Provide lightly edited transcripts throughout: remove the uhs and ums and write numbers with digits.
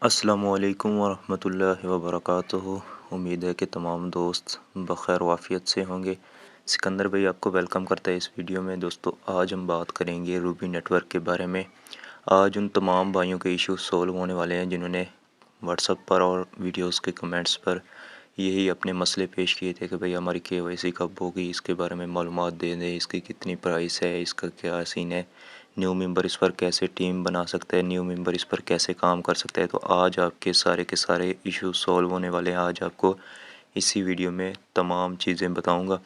अस्सलामुअलैकुम वरहमतुल्लाहि वबरकातुहू। उम्मीद है कि तमाम दोस्त बख़ैर वाफ़ियत से होंगे। सिकंदर भाई आपको वेलकम करता है इस वीडियो में। दोस्तों आज हम बात करेंगे रूबी नेटवर्क के बारे में। आज उन तमाम भाइयों के इशू सॉल्व होने वाले हैं जिन्होंने व्हाट्सएप पर और वीडियोस के कमेंट्स पर यही अपने मसले पेश किए थे कि भाई हमारी केवाईसी कब होगी, इसके बारे में मालूमात दे दें, इसकी कितनी प्राइस है, इसका क्या सीन है, न्यू मेंबर इस पर कैसे टीम बना सकता है, न्यू मेंबर इस पर कैसे काम कर सकता है। तो आज आपके सारे के सारे इशू सॉल्व होने वाले हैं। आज आपको इसी वीडियो में तमाम चीज़ें बताऊंगा,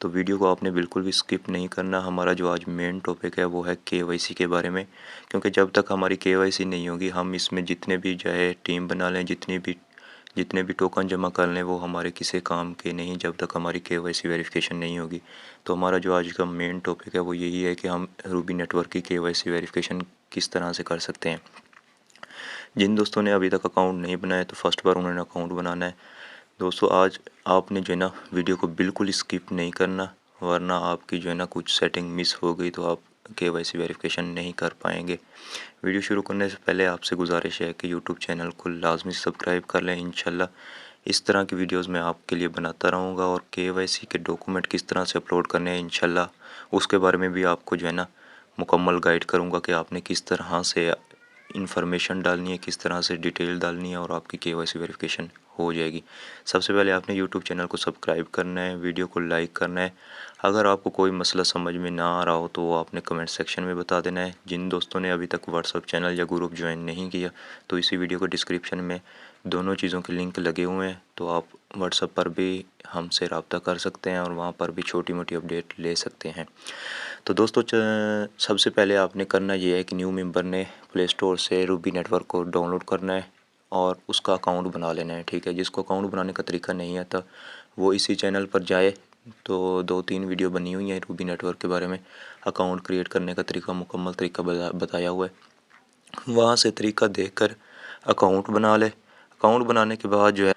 तो वीडियो को आपने बिल्कुल भी स्किप नहीं करना। हमारा जो आज मेन टॉपिक है वो है केवाईसी के बारे में, क्योंकि जब तक हमारी केवाईसी नहीं होगी हम इसमें जितने भी चाहे टीम बना लें, जितने भी टोकन जमा कर लें, वो हमारे किसी काम के नहीं जब तक हमारी केवाईसी वेरिफिकेशन नहीं होगी। तो हमारा जो आज का मेन टॉपिक है वो यही है कि हम रूबी नेटवर्क की केवाईसी वेरिफिकेशन किस तरह से कर सकते हैं। जिन दोस्तों ने अभी तक अकाउंट नहीं बनाया तो फर्स्ट बार उन्होंने अकाउंट बनाना है। दोस्तों आज आपने जो है ना वीडियो को बिल्कुल स्किप नहीं करना, वरना आपकी जो है ना कुछ सेटिंग मिस हो गई तो आप केवाईसी वेरिफिकेशन नहीं कर पाएंगे। वीडियो शुरू करने से पहले आपसे गुजारिश है कि यूट्यूब चैनल को लाजमी सब्सक्राइब कर लें। इंशाल्लाह इस तरह की वीडियोस मैं आपके लिए बनाता रहूँगा, और केवाईसी के डॉक्यूमेंट किस तरह से अपलोड करने हैं इंशाल्लाह उसके बारे में भी आपको जो है ना मुकम्मल गाइड करूँगा कि आपने किस तरह से इंफॉर्मेशन डालनी है, किस तरह से डिटेल डालनी है, और आपकी केवाईसी वेरिफिकेशन हो जाएगी। सबसे पहले आपने यूट्यूब चैनल को सब्सक्राइब करना है, वीडियो को लाइक करना है। अगर आपको कोई मसला समझ में ना आ रहा हो तो वो आपने कमेंट सेक्शन में बता देना है। जिन दोस्तों ने अभी तक व्हाट्सअप चैनल या ग्रुप ज्वाइन नहीं किया तो इसी वीडियो को डिस्क्रिप्शन में दोनों चीज़ों के लिंक लगे हुए हैं, तो आप व्हाट्सअप पर भी हमसे रब्ता कर सकते हैं और वहाँ पर भी छोटी मोटी अपडेट ले सकते हैं। तो दोस्तों सबसे पहले आपने करना ये है कि न्यू मेंबर ने प्ले स्टोर से रूबी नेटवर्क को डाउनलोड करना है और उसका अकाउंट बना लेना है। ठीक है, जिसको अकाउंट बनाने का तरीका नहीं आता वो इसी चैनल पर जाए, तो 2-3 वीडियो बनी हुई हैं रूबी नेटवर्क के बारे में। अकाउंट क्रिएट करने का तरीका, मुकम्मल तरीका बताया हुआ है। वहाँ से तरीका देखकर अकाउंट बना ले। अकाउंट बनाने के बाद जो है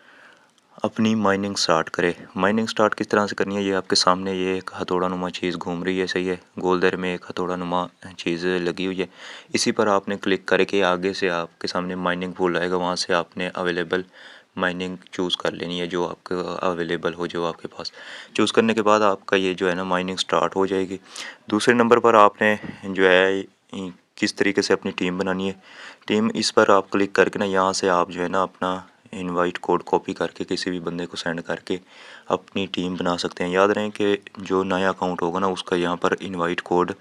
अपनी माइनिंग स्टार्ट करे। माइनिंग स्टार्ट किस तरह से करनी है, ये आपके सामने ये एक हथौड़ा नुमा चीज़ घूम रही है, सही है, गोल दायरे में एक हथौड़ा नुमा चीज़ लगी हुई है। इसी पर आपने क्लिक करके आगे से आपके सामने माइनिंग पूल आएगा, वहाँ से आपने अवेलेबल माइनिंग चूज़ कर लेनी है जो आपको अवेलेबल हो, जो आपके पास। चूज़ करने के बाद आपका ये जो है ना माइनिंग स्टार्ट हो जाएगी। दूसरे नंबर पर आपने जो है किस तरीके से अपनी टीम बनानी है। टीम इस पर आप क्लिक करके ना यहाँ से आप जो है ना अपना इनवाइट कोड कॉपी करके किसी भी बंदे को सेंड करके अपनी टीम बना सकते हैं। याद रहें कि जो नया अकाउंट होगा ना उसका यहाँ पर इनवाइट कोड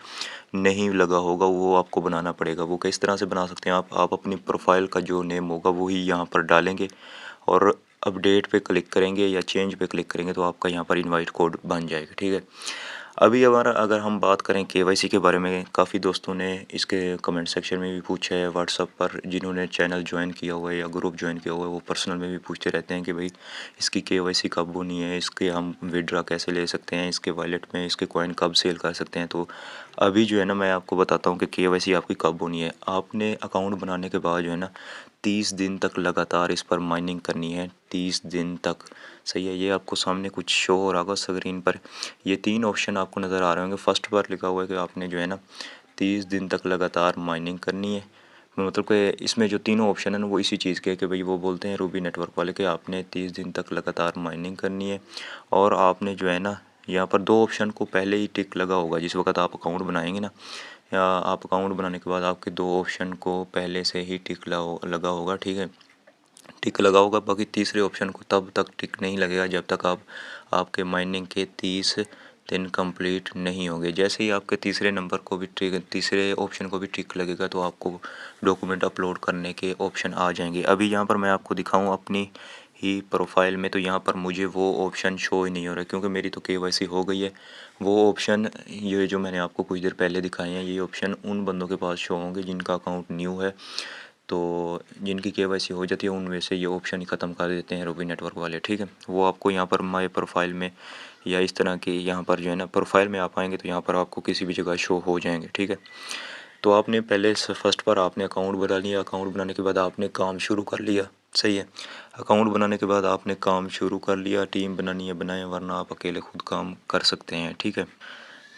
नहीं लगा होगा, वो आपको बनाना पड़ेगा। वो किस तरह से बना सकते हैं आप अपनी प्रोफाइल का जो नेम होगा वही यहाँ पर डालेंगे और अपडेट पे क्लिक करेंगे या चेंज पे क्लिक करेंगे तो आपका यहाँ पर इनवाइट कोड बन जाएगा। ठीक है, अभी हमारा अगर हम बात करें केवाईसी के बारे में, काफ़ी दोस्तों ने इसके कमेंट सेक्शन में भी पूछा है, व्हाट्सअप पर जिन्होंने चैनल ज्वाइन किया हुआ है या ग्रुप ज्वाइन किया हुआ है वो पर्सनल में भी पूछते रहते हैं कि भाई इसकी केवाईसी कब होनी है, इसके हम विड्रा कैसे ले सकते हैं, इसके वॉलेट में इसके कॉइन कब सेल कर सकते हैं। तो अभी जो है ना मैं आपको बताता हूँ कि केवाईसी आपकी कब होनी है। आपने अकाउंट बनाने के बाद जो है ना 30 दिन तक लगातार इस पर माइनिंग करनी है, 30 दिन तक, सही है। ये आपको सामने कुछ शो हो रहा होगा स्क्रीन पर, ये 3 ऑप्शन आपको नज़र आ रहे होंगे। फर्स्ट पर लिखा हुआ है कि आपने जो है ना 30 दिन तक लगातार माइनिंग करनी है। मतलब कि इसमें जो तीनों ऑप्शन है ना वो इसी चीज़ के है कि भाई वो बोलते हैं रूबी नेटवर्क वाले कि आपने 30 दिन तक लगातार माइनिंग करनी है। और आपने जो है ना यहाँ पर 2 ऑप्शन को पहले ही टिक लगा होगा जिस वक्त आप अकाउंट बनाएंगे ना, या आप अकाउंट बनाने के बाद आपके 2 ऑप्शन को पहले से ही टिक लगा होगा। ठीक है, टिक लगा होगा। बाकी तीसरे ऑप्शन को तब तक टिक नहीं लगेगा जब तक आपके माइनिंग के 30 दिन कंप्लीट नहीं होंगे। जैसे ही आपके तीसरे नंबर को भी तीसरे ऑप्शन को भी टिक लगेगा तो आपको डॉक्यूमेंट अपलोड करने के ऑप्शन आ जाएंगे। अभी यहाँ पर मैं आपको दिखाऊँ अपनी ही प्रोफाइल में, तो यहाँ पर मुझे वो ऑप्शन शो ही नहीं हो रहा क्योंकि मेरी तो केवाईसी हो गई है। वो ऑप्शन ये जो मैंने आपको कुछ देर पहले दिखाए हैं ये ऑप्शन उन बंदों के पास शो होंगे जिनका अकाउंट न्यू है, तो जिनकी केवाईसी हो जाती है उनमें से ये ऑप्शन ही ख़त्म कर देते हैं रूबी नेटवर्क वाले। ठीक है, वो आपको यहाँ पर माय प्रोफाइल में या इस तरह की यहाँ पर जो है ना प्रोफाइल में आप आएंगे तो यहाँ पर आपको किसी भी जगह शो हो जाएंगे। ठीक है, तो आपने पहले फर्स्ट पर आपने अकाउंट बना लिया। अकाउंट बनाने के बाद आपने काम शुरू कर लिया, सही है। अकाउंट बनाने के बाद आपने काम शुरू कर लिया, टीम बनानी है बनाएं, वरना आप अकेले खुद काम कर सकते हैं। ठीक है,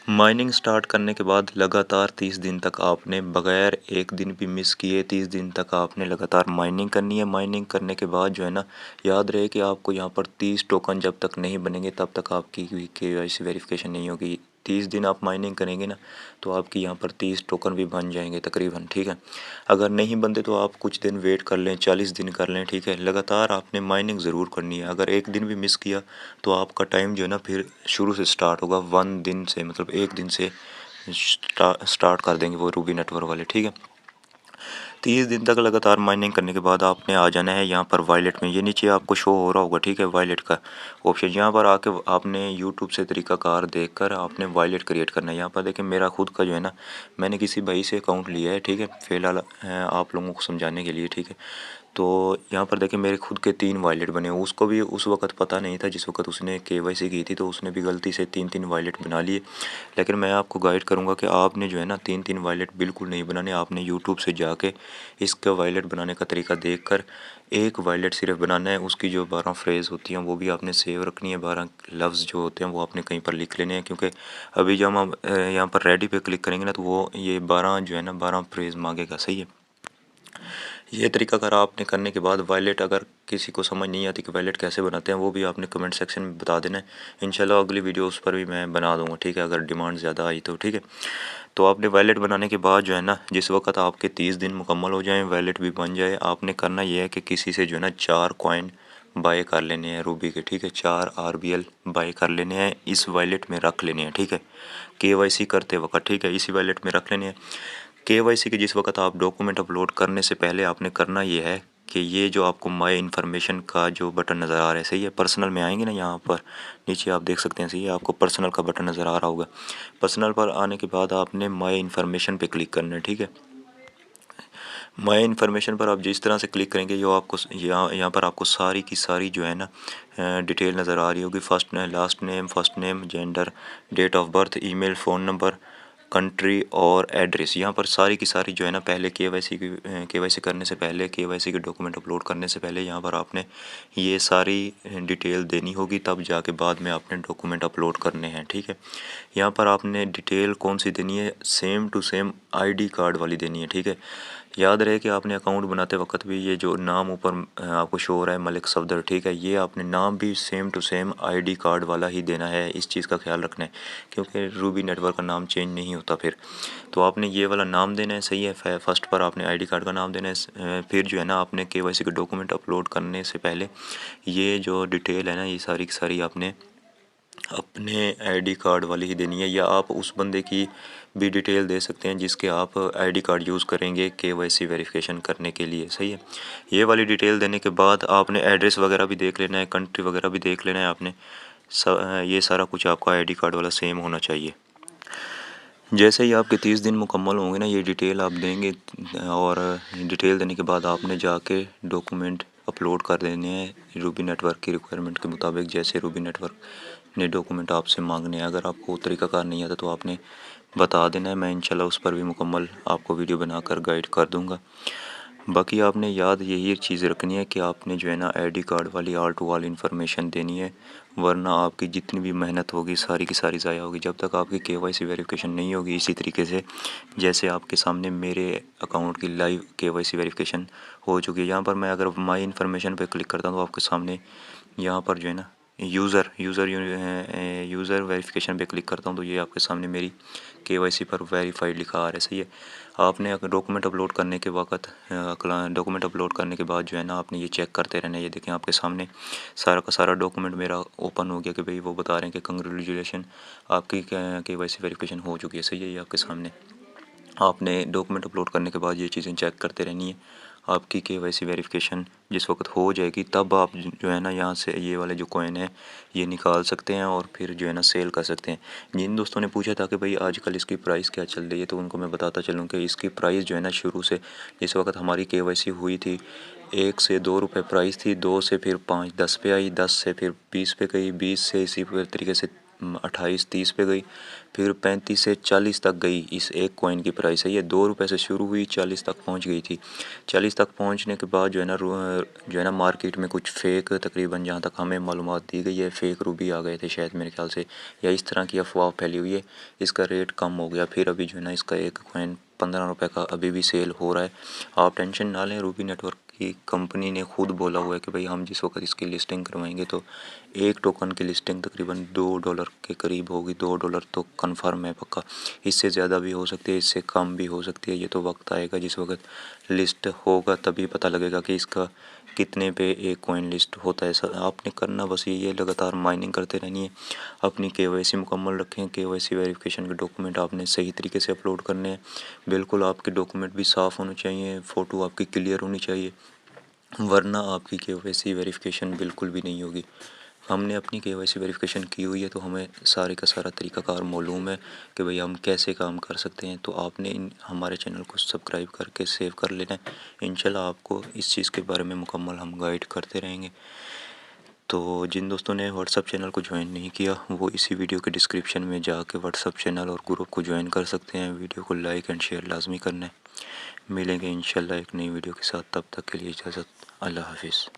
माइनिंग स्टार्ट करने के बाद लगातार 30 दिन तक आपने बगैर एक दिन भी मिस किए 30 दिन तक आपने लगातार माइनिंग करनी है। माइनिंग करने के बाद जो है ना, याद रहे कि आपको यहाँ पर 30 टोकन जब तक नहीं बनेंगे तब तक आपकी KYC वेरिफिकेशन नहीं होगी। 30 दिन आप माइनिंग करेंगे ना तो आपकी यहाँ पर 30 टोकन भी बन जाएंगे तकरीबन, ठीक है। अगर नहीं बनते तो आप कुछ दिन वेट कर लें, 40 दिन कर लें, ठीक है। लगातार आपने माइनिंग ज़रूर करनी है। अगर एक दिन भी मिस किया तो आपका टाइम जो है ना फिर शुरू से स्टार्ट होगा, 1 दिन से, मतलब एक दिन से स्टार्ट कर देंगे वो रूबी नेटवर्क वाले, ठीक है। 30 दिन तक लगातार माइनिंग करने के बाद आपने आ जाना है यहाँ पर वॉलेट में। ये नीचे आपको शो हो रहा होगा, ठीक है, वॉलेट का ऑप्शन। यहाँ पर आके आपने यूट्यूब से तरीकाकार देखकर आपने वॉलेट क्रिएट करना है। यहाँ पर देखें मेरा खुद का जो है ना, मैंने किसी भाई से अकाउंट लिया है, ठीक है, फ़िलहाल आप लोगों को समझाने के लिए, ठीक है। तो यहाँ पर देखें मेरे खुद के 3 वॉलेट बने। उसको भी उस वक्त पता नहीं था जिस वक्त उसने KYC की थी, तो उसने भी गलती से 3-3 वॉलेट बना लिए। लेकिन मैं आपको गाइड करूँगा कि आपने जो है ना 3-3 वॉलेट बिल्कुल नहीं बनाने। आपने यूट्यूब से जाके इसका वॉलेट बनाने का तरीका देखकर एक वॉलेट सिर्फ बनाना है। उसकी जो 12 फ्रेज़ होती हैं वो भी आपने सेव रखनी है। 12 लफ्ज़ जो होते हैं वो आपने कहीं पर लिख लेने हैं, क्योंकि अभी जब हम यहाँ पर रेडी पे क्लिक करेंगे ना तो वो ये 12 जो है ना 12 फ्रेज़ मांगेगा, सही है। ये तरीका अगर आपने करने के बाद वॉलेट, अगर किसी को समझ नहीं आती कि वॉलेट कैसे बनाते हैं, वो भी आपने कमेंट सेक्शन में बता देना है। इंशाल्लाह अगली वीडियो उस पर भी मैं बना दूंगा, ठीक है, अगर डिमांड ज़्यादा आई तो, ठीक है। तो आपने वॉलेट बनाने के बाद जो है ना, जिस वक्त आपके 30 दिन मुकम्मल हो जाएं, वॉलेट भी बन जाए, आपने करना यह है कि किसी से जो है ना 4 कॉइन बाय कर लेने हैं रूबी के, ठीक है। 4 RBL बाय कर लेने हैं, इस वॉलेट में रख लेने हैं, ठीक है। KYC करते वक्त, ठीक है, इसी वॉलेट में रख लेने हैं। KYC के जिस वक्त आप डॉक्यूमेंट अपलोड करने से पहले आपने करना ये है कि ये जो आपको माई इन्फॉर्मेशन का जो बटन नज़र आ रहा है, सही है, पर्सनल में आएंगे ना, यहाँ पर नीचे आप देख सकते हैं, सही है, आपको पर्सनल का बटन नज़र आ रहा होगा। पर्सनल पर आने के बाद आपने माई इन्फॉर्मेशन पे क्लिक करना है, ठीक है। माई इन्फॉर्मेशन पर आप जिस तरह से क्लिक करेंगे ये आपको यहाँ पर आपको सारी की सारी जो है ना डिटेल नज़र आ रही होगी। First last name, first name, gender, date of birth, email, phone number, country और एड्रेस। यहाँ पर सारी की सारी जो है ना, पहले KYC करने से पहले, KYC के डॉक्यूमेंट अपलोड करने से पहले यहाँ पर आपने ये सारी डिटेल देनी होगी, तब जाके बाद में आपने डॉक्यूमेंट अपलोड करने हैं, ठीक है। यहाँ पर आपने डिटेल कौन सी देनी है, same to same ID card वाली देनी है, ठीक है। याद रहे कि आपने अकाउंट बनाते वक्त भी ये जो नाम ऊपर आपको शो हो रहा है मलिक सफदर, ठीक है, ये आपने नाम भी same to same ID card वाला ही देना है। इस चीज़ का ख्याल रखना है, क्योंकि रूबी नेटवर्क का नाम चेंज नहीं होता फिर। तो आपने ये वाला नाम देना है, सही है। फर्स्ट पर आपने ID कार्ड का नाम देना है। फिर जो है ना आपने KYC के डॉक्यूमेंट अपलोड करने से पहले ये जो डिटेल है ना, ये सारी की सारी आपने अपने ID कार्ड वाली ही देनी है, या आप उस बंदे की भी डिटेल दे सकते हैं जिसके आप ID कार्ड यूज़ करेंगे KYC वेरिफिकेशन करने के लिए, सही है। ये वाली डिटेल देने के बाद आपने एड्रेस वगैरह भी देख लेना है, कंट्री वगैरह भी देख लेना है आपने। ये सारा कुछ आपका ID कार्ड वाला सेम होना चाहिए। जैसे ही आपके 30 दिन मुकम्मल होंगे ना, ये डिटेल आप देंगे, और डिटेल देने के बाद आपने जाके डॉक्यूमेंट अपलोड कर देने हैं रूबी नेटवर्क की रिक्वायरमेंट के मुताबिक। जैसे रूबी नेटवर्क ने डॉक्यूमेंट आपसे मांगने हैं, अगर आपको तरीकाकार नहीं आता तो आपने बता देना है, मैं इंशाल्लाह उस पर भी मुकम्मल आपको वीडियो बनाकर गाइड कर दूँगा। बाकी आपने याद यही एक चीज़ रखनी है कि आपने जो है ना ID कार्ड वाली ऑल टू ऑल इन्फॉर्मेशन देनी है, वरना आपकी जितनी भी मेहनत होगी सारी की सारी ज़ाया होगी। जब तक आपकी KYC वेरिफिकेशन नहीं होगी इसी तरीके से, जैसे आपके सामने मेरे अकाउंट की लाइव KYC वेरिफिकेशन हो चुकी है। यहाँ पर मैं अगर माई इन्फॉर्मेशन पर क्लिक करता हूँ तो आपके सामने यहाँ पर जो है ना यूज़र वेरिफिकेशन पे क्लिक करता हूँ तो ये आपके सामने मेरी KYC पर वेरीफाइड लिखा आ रहा है, सही है। आपने अगर डॉक्यूमेंट अपलोड करने के वक्त डॉक्यूमेंट अपलोड करने के बाद जो है ना आपने ये चेक करते रहना है। ये देखें आपके सामने सारा का सारा डॉक्यूमेंट मेरा ओपन हो गया कि भाई वो बता रहे हैं कि कंग्रेचुलेशन, आपकी KYC वेरिफिकेशन हो चुकी है, सही है। ये आपके सामने आपने डॉक्यूमेंट अपलोड करने के बाद ये चीज़ें चेक करते रहनी है। आपकी KYC वेरिफिकेशन जिस वक्त हो जाएगी तब आप जो है ना यहाँ से ये वाले जो कॉइन है ये निकाल सकते हैं और फिर जो है ना सेल कर सकते हैं। जिन दोस्तों ने पूछा था कि भाई आजकल इसकी प्राइस क्या चल रही है, तो उनको मैं बताता चलूँ कि इसकी प्राइस जो है ना शुरू से जिस वक्त हमारी KYC हुई थी 1 से 2 रुपये प्राइस थी, 2 से फिर 5-10 पे आई, 10 से फिर 20 पे गई, 20 से इसी तरीके से 28-30 पे गई, फिर 35 से 40 तक गई। इस एक कॉइन की प्राइस है, ये 2 रुपये से शुरू हुई, 40 तक पहुंच गई थी। 40 तक पहुंचने के बाद जो है ना मार्केट में कुछ फ़ेक, तकरीबन जहाँ तक हमें मालूमात दी गई है, फ़ेक रूबी आ गए थे शायद मेरे ख्याल से, या इस तरह की अफवाह फैली हुई है। इसका रेट कम हो गया, फिर अभी जो है ना इसका एक कॉइन 15 रुपये का अभी भी सेल हो रहा है। आप टेंशन ना लें, रूबी नेटवर्क की कंपनी ने खुद बोला हुआ है कि भाई हम जिस वक्त इसकी लिस्टिंग करवाएंगे तो एक टोकन की लिस्टिंग तकरीबन $2 के करीब होगी। $2 तो कंफर्म है पक्का, इससे ज़्यादा भी हो सकती है, इससे कम भी हो सकती है। ये तो वक्त आएगा, जिस वक्त लिस्ट होगा तभी पता लगेगा कि इसका कितने पे एक कॉइन लिस्ट होता है। सर आपने करना बस यही है, लगातार माइनिंग करते रहनी है, अपनी KYC मुकम्मल रखें। KYC वेरिफिकेशन के डॉक्यूमेंट आपने सही तरीके से अपलोड करने हैं। बिल्कुल आपके डॉक्यूमेंट भी साफ़ होने चाहिए, फ़ोटो आपकी क्लियर होनी चाहिए, वरना आपकी KYC वेरिफिकेशन बिल्कुल भी नहीं होगी। हमने अपनी KYC वेरिफिकेशन की हुई है, तो हमें सारे का सारा तरीक़ाकार मालूम है कि भाई हम कैसे काम कर सकते हैं। तो आपने हमारे चैनल को सब्सक्राइब करके सेव कर लेना है। इंशाल्लाह आपको इस चीज़ के बारे में मुकम्मल हम गाइड करते रहेंगे। तो जिन दोस्तों ने व्हाट्सअप चैनल को ज्वाइन नहीं किया, वो इसी वीडियो के डिस्क्रिप्शन में जाके व्हाट्सअप चैनल और ग्रुप को ज्वाइन कर सकते हैं। वीडियो को लाइक एंड शेयर लाजमी करना है। मिलेंगे इंशाल्लाह एक नई वीडियो के साथ, तब तक के लिए इजाज़त, अल्लाह हाफिज़।